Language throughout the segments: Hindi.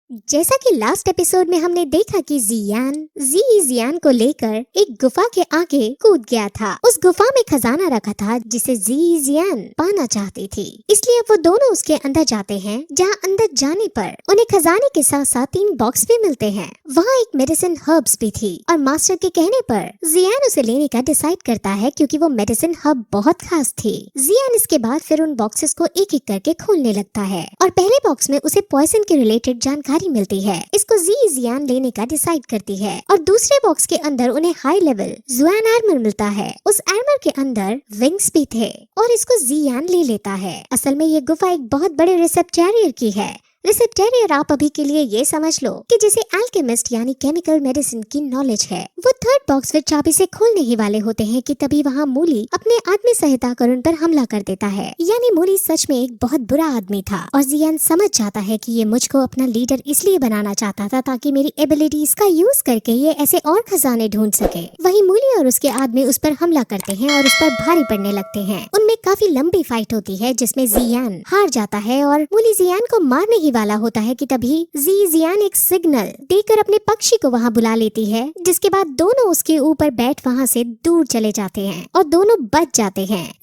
जैसा कि लास्ट एपिसोड में हमने देखा कि जियान को लेकर एक गुफा के आगे कूद गया था। उस गुफा में खजाना रखा था जिसे जियान पाना चाहती थी, इसलिए वो दोनों उसके अंदर जाते हैं, जहाँ अंदर जाने पर उन्हें खजाने के साथ साथ 3 बॉक्स भी मिलते हैं। वहाँ एक मेडिसिन हर्ब्स भी थी और मास्टर के कहने पर जियान उसे लेने का डिसाइड करता है क्योंकि वो मेडिसिन हर्ब बहुत खास थी। जियान इसके बाद फिर उन बॉक्सेस को एक एक करके खोलने लगता है और पहले बॉक्स में उसे पॉइजन के रिलेटेड जानकारी मिलती है। इसको जियान लेने का डिसाइड करती है और दूसरे बॉक्स के अंदर उन्हें हाई लेवल जुआन आर्मर मिलता है। उस आर्मर के अंदर विंग्स भी थे और इसको जियान ले लेता है। असल में ये गुफा एक बहुत बड़े रिसेप्टेरियर की है। रिसेप्टेरियर आप अभी के लिए ये समझ लो कि जिसे एल्केमिस्ट यानी केमिकल मेडिसिन की नॉलेज है। वो थर्ड बॉक्स फिर चाबी से खोलने ही वाले होते हैं कि तभी वहाँ मूली अपने आदमी सहित आकर उन पर हमला कर देता है। यानी मूली सच में एक बहुत बुरा आदमी था और जियान समझ जाता है कि ये मुझको अपना लीडर इसलिए बनाना चाहता था ताकि मेरी एबिलिटीज का यूज करके ये ऐसे और खजाने ढूंढ सके। वही मूली और उसके आदमी उस पर हमला करते हैं और उस पर भारी पड़ने लगते हैं। उनमें काफी लंबी फाइट होती है जिसमें जियान हार जाता है और मूली जियान को मारने ही वाला होता है कि तभी जियान एक सिग्नल देकर अपने पक्षी को वहाँ बुला लेती है, जिसके बाद दोनों उसके ऊपर बैठ वहाँ से दूर चले जाते हैं और दोनों बच जाते हैं।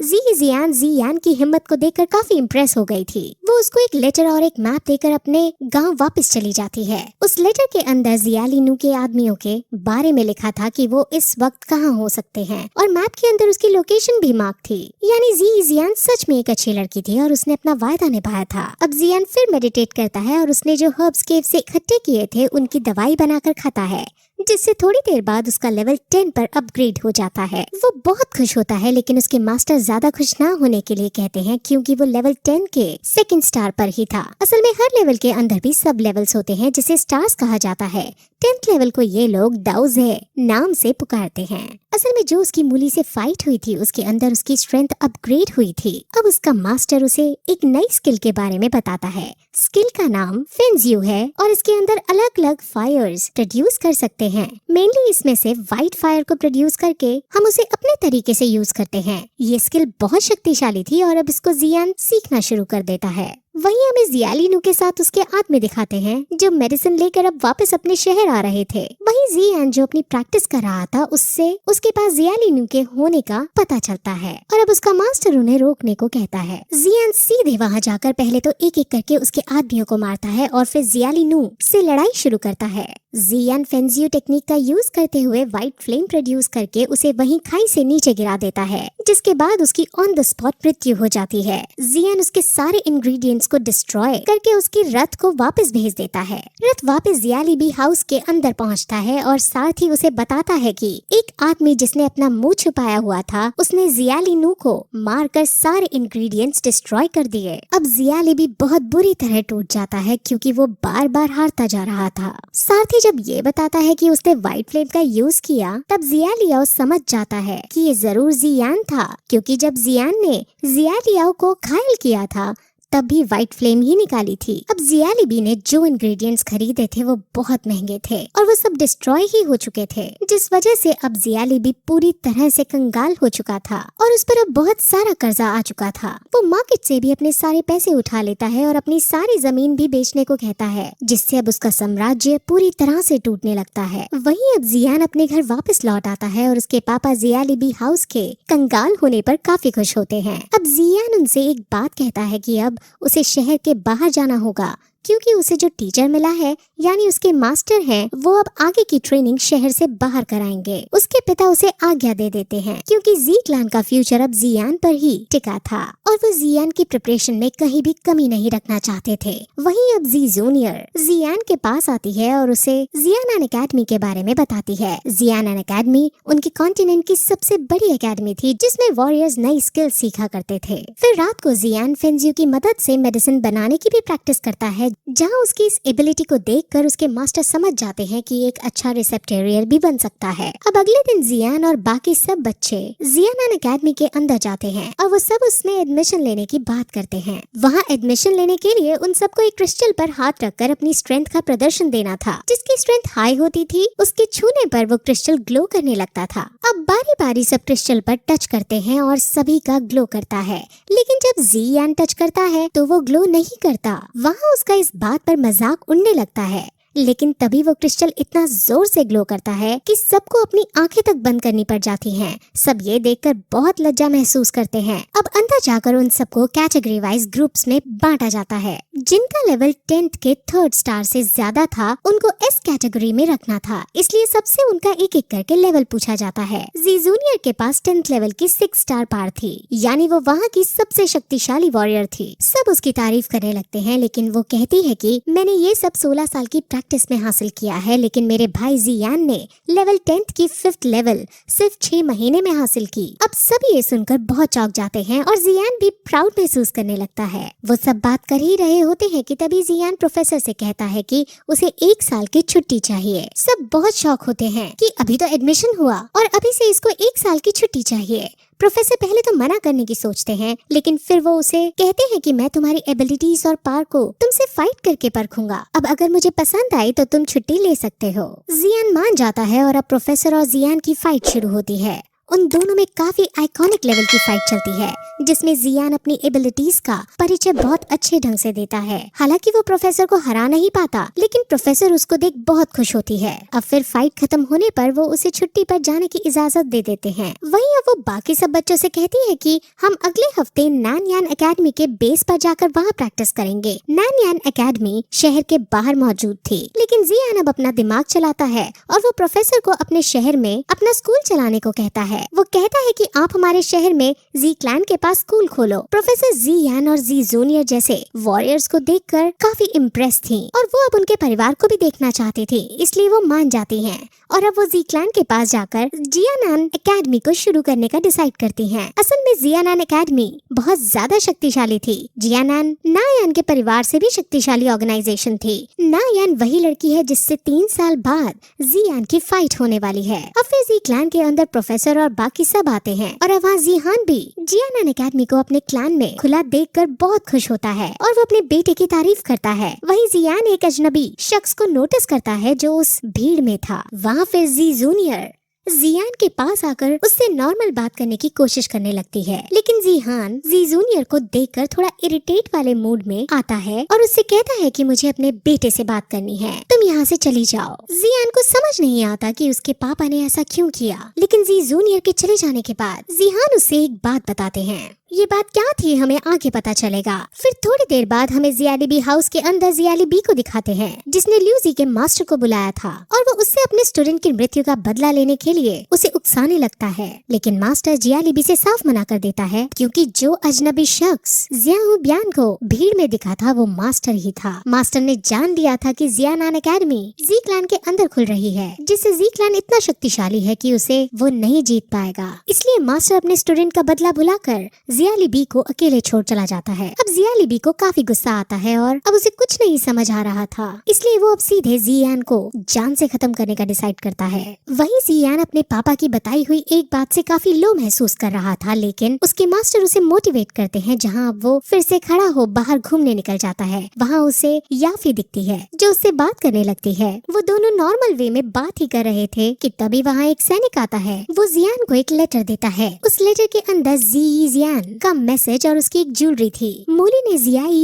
जियान की हिम्मत को देखकर काफी इम्प्रेस हो गई थी। वो उसको एक लेटर और एक मैप देकर अपने गांव वापस चली जाती है। उस लेटर के अंदर जियालिनू के आदमियों के बारे में लिखा था कि वो इस वक्त कहाँ हो सकते हैं और मैप के अंदर उसकी लोकेशन भी मार्क थी। यानी जियान सच में एक अच्छी लड़की थी और उसने अपना वायदा निभाया था। अब जियान फिर मेडिटेट करता है और उसने जो हर्ब्स केव से इकट्ठे किए थे उनकी दवाई बनाकर खाता है, जिससे थोड़ी देर बाद उसका लेवल 10 पर अपग्रेड हो जाता है। वो बहुत खुश होता है, लेकिन उसके मास्टर ज्यादा खुश ना होने के लिए कहते हैं क्योंकि वो लेवल 10 के सेकंड स्टार पर ही था। असल में हर लेवल के अंदर भी सब लेवल्स होते हैं जिसे स्टार्स कहा जाता है। 10th लेवल को ये लोग दाउजे नाम से पुकारते हैं। असल में जो उसकी मूली से फाइट हुई थी उसके अंदर उसकी स्ट्रेंथ अपग्रेड हुई थी। अब उसका मास्टर उसे एक नई स्किल के बारे में बताता है। स्किल का नाम फेंजियो है और इसके अंदर अलग अलग फायर्स प्रोड्यूस कर सकते हैं। मेनली इसमें से व्हाइट फायर को प्रोड्यूस करके हम उसे अपने तरीके से यूज करते हैं। ये स्किल बहुत शक्तिशाली थी और अब इसको जियान सीखना शुरू कर देता है। वहीं हमें जियालिनू के साथ उसके आदमी दिखाते हैं जो मेडिसिन लेकर अब वापस अपने शहर आ रहे थे। वहीं जियान जो अपनी प्रैक्टिस कर रहा था उससे उसके पास जियालिनू के होने का पता चलता है और अब उसका मास्टर उन्हें रोकने को कहता है। जियान सीधे वहां जाकर पहले तो एक एक करके उसके आदमियों को मारता है और फिर जियालिनू से लड़ाई शुरू करता है। जियान फेंजियो टेक्निक का यूज करते हुए व्हाइट फ्लेम प्रोड्यूस करके उसे वहीं खाई से नीचे गिरा देता है, जिसके बाद उसकी ऑन द स्पॉट मृत्यु हो जाती है। जियान उसके सारे इंग्रेडिएंट्स को डिस्ट्रॉय करके उसकी रथ को वापस भेज देता है। रथ वापस जियालिबी हाउस के अंदर पहुंचता है और साथ ही उसे बताता है कि एक आदमी जिसने अपना मुंह छुपाया हुआ था उसने जियालिनू को मारकर सारे इंग्रेडिएंट्स डिस्ट्रॉय कर दिए। अब जियालिबी बहुत बुरी तरह टूट जाता है क्योंकि वो बार बार हारता जा रहा था। साथ ही जब ये बताता है कि उसने व्हाइट फ्लेम का यूज किया तब जियालियाओ समझ जाता है कि ये जरूर जियान था, क्योंकि जब जियान ने जियालियाओ को घायल किया था तब भी व्हाइट फ्लेम ही निकाली थी। अब जियालिबी ने जो इंग्रेडिएंट्स खरीदे थे वो बहुत महंगे थे और वो सब डिस्ट्रॉय ही हो चुके थे, जिस वजह से अब जियालिबी पूरी तरह से कंगाल हो चुका था और उस पर अब बहुत सारा कर्जा आ चुका था। वो मार्केट से भी अपने सारे पैसे उठा लेता है और अपनी सारी जमीन भी बेचने को कहता है, जिससे अब उसका साम्राज्य पूरी तरह से टूटने लगता है। वहीं अब जियान अपने घर वापस लौट आता है और उसके पापा जियालिबी हाउस के कंगाल होने पर काफी खुश होते हैं। अब जियान उनसे एक बात कहता है कि अब उसे शहर के बाहर जाना होगा क्योंकि उसे जो टीचर मिला है यानी उसके मास्टर हैं वो अब आगे की ट्रेनिंग शहर से बाहर कराएंगे। उसके पिता उसे आज्ञा दे देते हैं क्योंकि जी क्लान का फ्यूचर अब जियान पर ही टिका था और वो जियान की प्रिपरेशन में कहीं भी कमी नहीं रखना चाहते थे। वहीं अब जी जूनियर जियान के पास आती है और उसे जियान एकेडमी के बारे में बताती है। जियान एकेडमी उनके कॉन्टिनेंट की सबसे बड़ी एकेडमी थी जिसमें वॉरियर्स नई स्किल सीखा करते थे। फिर रात को जियान फेंजियो की मदद से मेडिसिन बनाने की भी प्रैक्टिस करता है, जहां उसकी इस एबिलिटी को देखकर उसके मास्टर समझ जाते हैं कि एक अच्छा रिसेप्टेरियर भी बन सकता है। अब अगले दिन जियान और बाकी सब बच्चे जियान एकेडमी के अंदर जाते हैं और वो सब उसमें एडमिशन लेने की बात करते हैं। वहाँ एडमिशन लेने के लिए उन सबको एक क्रिस्टल पर हाथ रखकर अपनी स्ट्रेंथ का प्रदर्शन देना था। जिसकी स्ट्रेंथ हाई होती थी उसके छूने पर वो क्रिस्टल ग्लो करने लगता था। अब बारी बारी सब क्रिस्टल पर टच करते हैं और सभी का ग्लो करता है, लेकिन जब जियान टच करता है तो वो ग्लो नहीं करता। वहाँ उसका इस बात पर मजाक उड़ने लगता है, लेकिन तभी वो क्रिस्टल इतना जोर से ग्लो करता है कि सबको अपनी आंखें तक बंद करनी पड़ जाती हैं। सब ये देखकर बहुत लज्जा महसूस करते हैं। अब अंदर जाकर उन सबको कैटेगरी वाइज ग्रुप्स में बांटा जाता है। जिनका लेवल 10th के 3rd स्टार से ज्यादा था उनको एस कैटेगरी में रखना था, इसलिए सबसे उनका एक एक करके लेवल पूछा जाता है। जी जूनियर के पास 10th लेवल की 6 स्टार पार थी, यानी वो वहाँ की सबसे शक्तिशाली वॉरियर थी। सब उसकी तारीफ करने लगते हैं, लेकिन वो कहती है कि मैंने ये सब 16 साल की प्रैक्टिस में हासिल किया है, लेकिन मेरे भाई जियान ने लेवल 10th की 5th लेवल सिर्फ 6 महीने में हासिल की। अब सब ये सुनकर बहुत चौंक जाते हैं और जियान भी प्राउड महसूस करने लगता है। वो सब बात कर ही रहे होते हैं कि तभी जियान प्रोफेसर से कहता है कि उसे 1 साल की छुट्टी चाहिए। सब बहुत शौक होते हैं कि अभी तो एडमिशन हुआ और अभी से इसको 1 साल की छुट्टी चाहिए। प्रोफेसर पहले तो मना करने की सोचते हैं, लेकिन फिर वो उसे कहते हैं कि मैं तुम्हारी एबिलिटीज और पावर को तुमसे फाइट करके परखूंगा। अब अगर मुझे पसंद आई तो तुम छुट्टी ले सकते हो। जियान मान जाता है और अब प्रोफेसर और जियान की फाइट शुरू होती है। उन दोनों में काफी आइकॉनिक लेवल की फाइट चलती है, जिसमें जियान अपनी एबिलिटीज का परिचय बहुत अच्छे ढंग से देता है। हालांकि वो प्रोफेसर को हरा नहीं पाता, लेकिन प्रोफेसर उसको देख बहुत खुश होती है। अब फिर फाइट खत्म होने पर वो उसे छुट्टी पर जाने की इजाजत दे देते हैं। वहीं अब वो बाकी सब बच्चों से कहती है कि हम अगले हफ्ते नैनयान एकेडमी के बेस पर जाकर वहाँ प्रैक्टिस करेंगे। नैनयान एकेडमी शहर के बाहर मौजूद थी, लेकिन जियान अब अपना दिमाग चलाता है और वो प्रोफेसर को अपने शहर में अपना स्कूल चलाने को कहता है। वो कहता है कि आप हमारे शहर में जी क्लैन के पास स्कूल खोलो। प्रोफेसर जियान और जी जूनियर जैसे वॉरियर्स को देखकर काफी इम्प्रेस थी और वो अब उनके परिवार को भी देखना चाहती थी, इसलिए वो मान जाती हैं और अब वो जी क्लैन के पास जाकर जियानान एकेडमी को शुरू करने का डिसाइड करती हैं। असल में जियानान एकेडमी बहुत ज्यादा शक्तिशाली थी। जियानान नायान के परिवार से भी शक्तिशाली ऑर्गेनाइजेशन थी। नायान वही लड़की है जिससे 3 साल बाद जियान की फाइट होने वाली है। अब फिर जी क्लैन के अंदर प्रोफेसर और बाकी सब आते हैं और अब वहाँ जिहान भी जियानान एकेडमी को अपने क्लैन में खुला देखकर बहुत खुश होता है और वो अपने बेटे की तारीफ करता है। वहीं जियान एक अजनबी शख्स को नोटिस करता है जो उस भीड़ में था। वहाँ फिर जी जूनियर जियान के पास आकर उससे नॉर्मल बात करने की कोशिश करने लगती है, लेकिन जिहान जी जूनियर को देखकर थोड़ा इरिटेट वाले मूड में आता है और उससे कहता है कि मुझे अपने बेटे से बात करनी है, तुम यहाँ से चली जाओ। जियान को समझ नहीं आता कि उसके पापा ने ऐसा क्यों किया, लेकिन जी जूनियर के चले जाने के बाद जिहान उससे एक बात बताते हैं। ये बात क्या थी हमें आगे पता चलेगा। फिर थोड़ी देर बाद हमें जियालिबी हाउस के अंदर जियालिबी को दिखाते हैं, जिसने ल्यूजी के मास्टर को बुलाया था और वो उससे अपने स्टूडेंट की मृत्यु का बदला लेने के लिए उसे उकसाने लगता है, लेकिन मास्टर जियालिबी से साफ मना कर देता है क्योंकि जो अजनबी शख्स जियाहू ब्यान को भीड़ में दिखा था वो मास्टर ही था। मास्टर ने जान लिया था कि जियानान एकेडमी जी क्लैन के अंदर खुल रही है, जिससे जी क्लैन इतना शक्तिशाली है कि उसे वो नहीं जीत पाएगा। इसलिए मास्टर अपने स्टूडेंट का बदला भुलाकर जियालिबी को अकेले छोड़ चला जाता है। अब जियालिबी को काफी गुस्सा आता है और अब उसे कुछ नहीं समझ आ रहा था, इसलिए वो अब सीधे जियान को जान से खत्म करने का डिसाइड करता है। वहीं जियान अपने पापा की बताई हुई एक बात से काफी लो महसूस कर रहा था, लेकिन उसके मास्टर उसे मोटिवेट करते हैं, जहाँ अब वो फिर से खड़ा हो बाहर घूमने निकल जाता है। वहाँ उसे याफी दिखती है जो उससे बात करने लगती है। वो दोनों नॉर्मल वे में बात ही कर रहे थे कि तभी वहाँ एक सैनिक आता है। वो जियान को एक लेटर देता है। उस लेटर के अंदर जियान का मैसेज और उसकी एक ज्वेलरी थी। मूली ने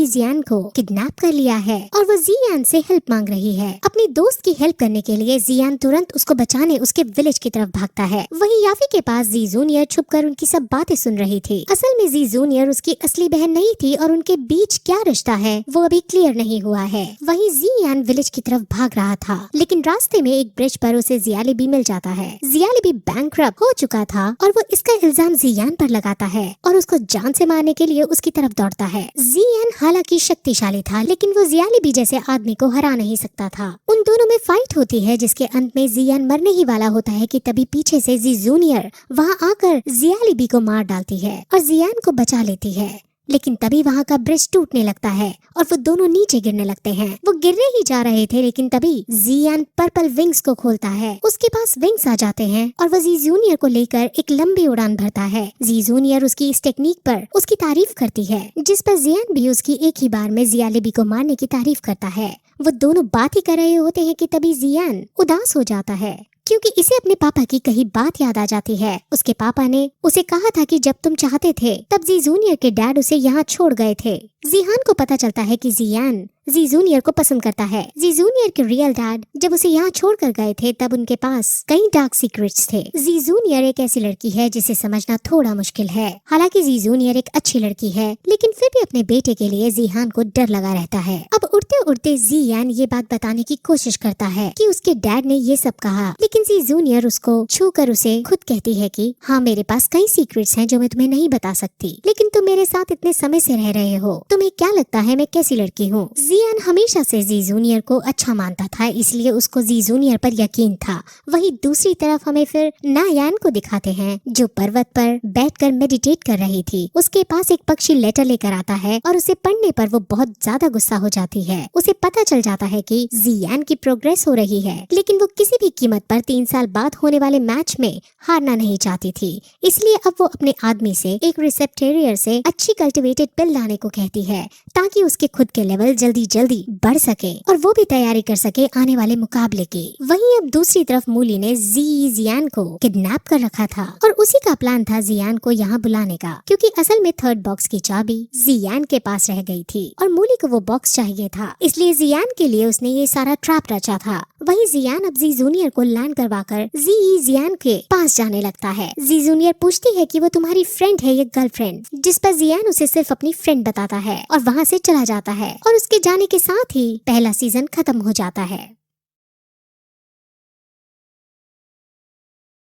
जियान को किडनैप कर लिया है और वो जियान से हेल्प मांग रही है। अपनी दोस्त की हेल्प करने के लिए जियान तुरंत उसको बचाने उसके विलेज की तरफ भागता है। वहीं याफी के पास जी जूनियर छुपकर उनकी सब बातें सुन रही थी। असल में जी जूनियर उसकी असली बहन नहीं थी और उनके बीच क्या रिश्ता है वो अभी क्लियर नहीं हुआ है। वहीं जियान विलेज की तरफ भाग रहा था, लेकिन रास्ते में एक ब्रिज पर उसे जियालिबी मिल जाता है। जियालिबी बैंकरप्ट हो चुका था और वो इसका इल्जाम जियान पर लगाता है और उसको जान से मारने के लिए उसकी तरफ दौड़ता है। जियान हालांकि शक्तिशाली था, लेकिन वो जियालिबी जैसे आदमी को हरा नहीं सकता था। उन दोनों में फाइट होती है, जिसके अंत में जियान मरने ही वाला होता है कि तभी पीछे से जी जूनियर वहाँ आकर जियालिबी को मार डालती है और जियान को बचा लेती है। लेकिन तभी वहाँ का ब्रिज टूटने लगता है और वो दोनों नीचे गिरने लगते हैं। वो गिरने ही जा रहे थे, लेकिन तभी जियान पर्पल विंग्स को खोलता है। उसके पास विंग्स आ जाते हैं और वो जी जूनियर को लेकर एक लंबी उड़ान भरता है। जी जूनियर उसकी इस टेक्निक पर उसकी तारीफ करती है, जिस पर जियान भी उसकी एक ही बार में जियालिबी को मारने की तारीफ करता है। वो दोनों बात ही कर रहे होते हैं कि तभी जियान उदास हो जाता है, क्योंकि इसे अपने पापा की कही बात याद आ जाती है। उसके पापा ने उसे कहा था कि जब तुम चाहते थे तब जी जूनियर के डैड उसे यहाँ छोड़ गए थे। जिहान को पता चलता है कि जियान जी जूनियर को पसंद करता है। जी जूनियर के रियल डैड जब उसे यहाँ छोड़कर गए थे तब उनके पास कई डार्क सीक्रेट्स थे। जी जूनियर एक ऐसी लड़की है जिसे समझना थोड़ा मुश्किल है। हालांकि जी जूनियर एक अच्छी लड़की है, लेकिन फिर भी अपने बेटे के लिए जीहान को डर लगा रहता है। अब उड़ते उड़ते जियान ये बात बताने की कोशिश करता है कि उसके डैड ने ये सब कहा, लेकिन जी जूनियर उसको छूकर उसे खुद कहती है कि हाँ, मेरे पास कई सीक्रेट्स हैं जो मैं तुम्हें नहीं बता सकती, लेकिन तुम मेरे साथ इतने समय से रह रहे हो, तुम्हें क्या लगता है मैं कैसी लड़की हूँ। जियान हमेशा से जी जूनियर को अच्छा मानता था, इसलिए उसको जी जूनियर पर यकीन था। वहीं दूसरी तरफ हमें फिर नायान को दिखाते हैं जो पर्वत पर बैठकर मेडिटेट कर रही थी। उसके पास एक पक्षी लेटर लेकर आता है और उसे पढ़ने पर वो बहुत ज्यादा गुस्सा हो जाती है। उसे पता चल जाता है कि जियान की प्रोग्रेस हो रही है, लेकिन वो किसी भी कीमत पर 3 साल बाद होने वाले मैच में हारना नहीं चाहती थी। इसलिए अब वो अपने आदमी से एक रिसेप्टेरियर से अच्छी कल्टिवेटेड पिल लाने को कहती है ताकि उसके खुद के लेवल जल्दी जल्दी बढ़ सके और वो भी तैयारी कर सके आने वाले मुकाबले की। वहीं अब दूसरी तरफ मूली ने जियान को किडनैप कर रखा था और उसी का प्लान था जियान को यहाँ बुलाने का, क्योंकि असल में थर्ड बॉक्स की चाबी जियान के पास रह गई थी और मूली को वो बॉक्स चाहिए था, इसलिए जियान के लिए उसने ये सारा ट्रैप रचा था। वहीं जियान अब जी जूनियर को लैंड करवाकर जियान के पास जाने लगता है। जी जूनियर पूछती है कि वो तुम्हारी फ्रेंड है या गर्लफ्रेंड, जिस पर जियान उसे सिर्फ अपनी फ्रेंड बताता है और वहाँ से चला जाता है और उसके जाने के साथ ही पहला सीजन खत्म हो जाता है।